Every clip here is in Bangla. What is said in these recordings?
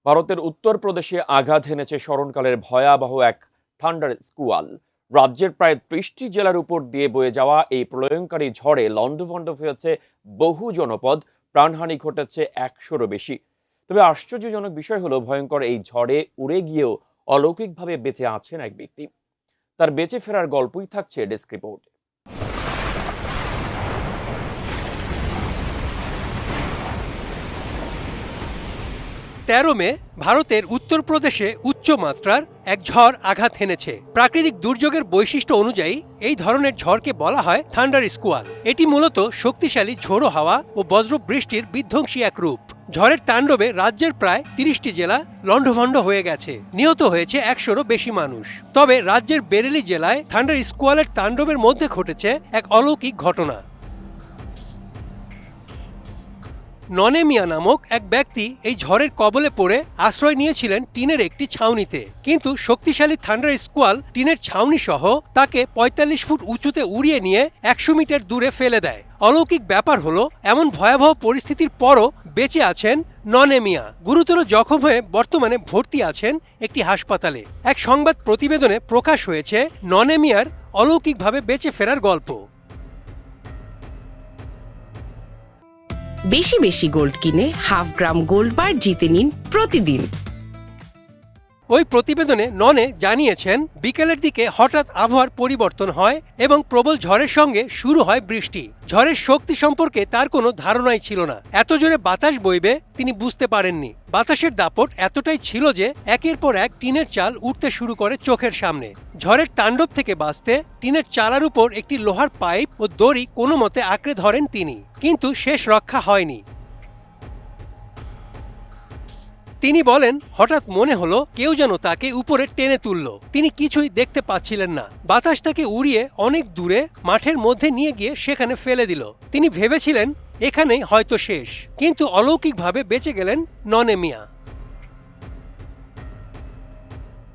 ভারতের উত্তরপ্রদেশে আঘাত হেনেছে স্মরণকালের ভয়াবহ এক থান্ডার স্কুয়াল। রাজ্যের প্রায় ৩০টি জেলার উপর দিয়ে বয়ে যাওয়া এই প্রলয়ঙ্কারী ঝড়ে লণ্ডভণ্ড হয়েছে বহু জনপদ, প্রাণহানি ঘটেছে ১০০-রও বেশি। তবে আশ্চর্যজনক বিষয় হলো, ভয়ঙ্কর এই ঝড়ে উড়ে গিয়েও অলৌকিকভাবে বেঁচে আছেন এক ব্যক্তি। তার বেঁচে ফেরার গল্পই থাকছে ডেস্ক রিপোর্টে। ১৩ মে ভারতের উত্তরপ্রদেশে উচ্চমাত্রার এক ঝড় আঘাত হেনেছে। প্রাকৃতিক দুর্যোগের বৈশিষ্ট্য অনুযায়ী এই ধরনের ঝড়কে বলা হয় থান্ডার স্কুয়াল। এটি মূলত শক্তিশালী ঝোড়ো হাওয়া ও বজ্র বৃষ্টির বিধ্বংসী এক রূপ। ঝড়ের তাণ্ডবে রাজ্যের প্রায় ৩০টি জেলা লণ্ডভণ্ড হয়ে গেছে। নিহত হয়েছে ১০০-রও বেশি মানুষ। তবে রাজ্যের বেরেলি জেলায় থান্ডার স্কুয়ালের তাণ্ডবের মধ্যে ঘটেছে এক অলৌকিক ঘটনা। ননে মিয়া নামক এক ব্যক্তি এই ঝড়ের কবলে পড়ে আশ্রয় নিয়েছিলেন টিনের একটি ছাউনিতে, কিন্তু শক্তিশালী থান্ডার স্কোয়াল টিনের ছাউনি সহ তাকে ৪৫ ফুট উঁচুতে উড়িয়ে নিয়ে ১০০ মিটার দূরে ফেলে দেয়। অলৌকিক ব্যাপার হলো, এমন ভয়াবহ পরিস্থিতির পরও বেঁচে আছেন ননে মিয়া। গুরুতর জখম হয়ে বর্তমানে ভর্তি আছেন একটি হাসপাতালে। এক সংবাদ প্রতিবেদনে প্রকাশ হয়েছে ননে মিয়ার অলৌকিকভাবে বেঁচে ফেরার গল্প। বেশি বেশি গোল্ড কিনে হাফ গ্রাম গোল্ড বার জিতে নিন প্রতিদিন। ওই প্রতিবেদনে ননে জানিয়েছেন, বিকেলের দিকে হঠাৎ আবহাওয়ার পরিবর্তন হয় এবং প্রবল ঝড়ের সঙ্গে শুরু হয় বৃষ্টি। ঝড়ের শক্তি সম্পর্কে তার কোনো ধারণাই ছিল না। এত জোরে বাতাস বইবে তিনি বুঝতে পারেননি। বাতাসের দাপট এতটাই ছিল যে একের পর এক টিনের চাল উঠতে শুরু করে চোখের সামনে। ঝড়ের তাণ্ডব থেকে বাঁচতে টিনের চালার উপর একটি লোহার পাইপ ও দড়ি কোনো মতে আঁকড়ে ধরেন তিনি, কিন্তু শেষ রক্ষা হয়নি। তিনি বলেন, হঠাৎ মনে হলো কেউ যেন তাকে উপরে টেনে তুলল। তিনি কিছুই দেখতে পাচ্ছিলেন না। বাতাস তাকে উড়িয়ে অনেক দূরে মাঠের মধ্যে নিয়ে গিয়ে সেখানে ফেলে দিল। তিনি ভেবেছিলেন এখানেই হয়তো শেষ, কিন্তু অলৌকিকভাবে বেঁচে গেলেন ননে মিয়া।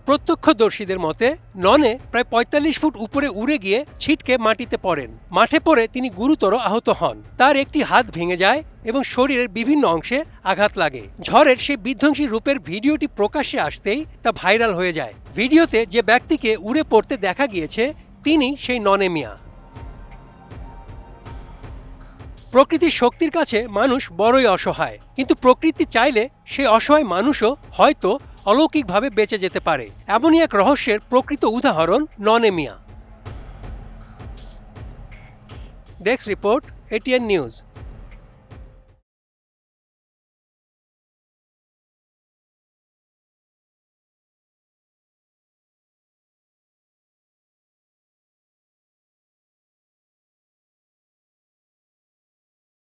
প্রত্যক্ষদর্শীদের মতে ননে প্রায় ৪৫ ফুট উপরে উড়ে গিয়ে ছিটকে মাটিতে পড়েন। মাঠে পড়ে তিনি গুরুতর আহত হন। তার একটি হাত ভেঙে যায় এবং শরীরের বিভিন্ন অংশে আঘাত লাগে। ঝড়ের সেই বিধ্বংসী রূপের ভিডিওটি প্রকাশ্যে আসতেই তা ভাইরাল হয়ে যায়। ভিডিওতে যে ব্যক্তিকে উড়ে পড়তে দেখা গিয়েছে তিনি সেই ননে মিয়া। প্রকৃতির শক্তির কাছে মানুষ বড়ই অসহায়, কিন্তু প্রকৃতি চাইলে সেই অসহায় মানুষও হয়তো অলৌকিকভাবে বেঁচে যেতে পারে। এমনই এক রহস্যের প্রকৃত উদাহরণ ননে মিয়া। Desk report, ATN news.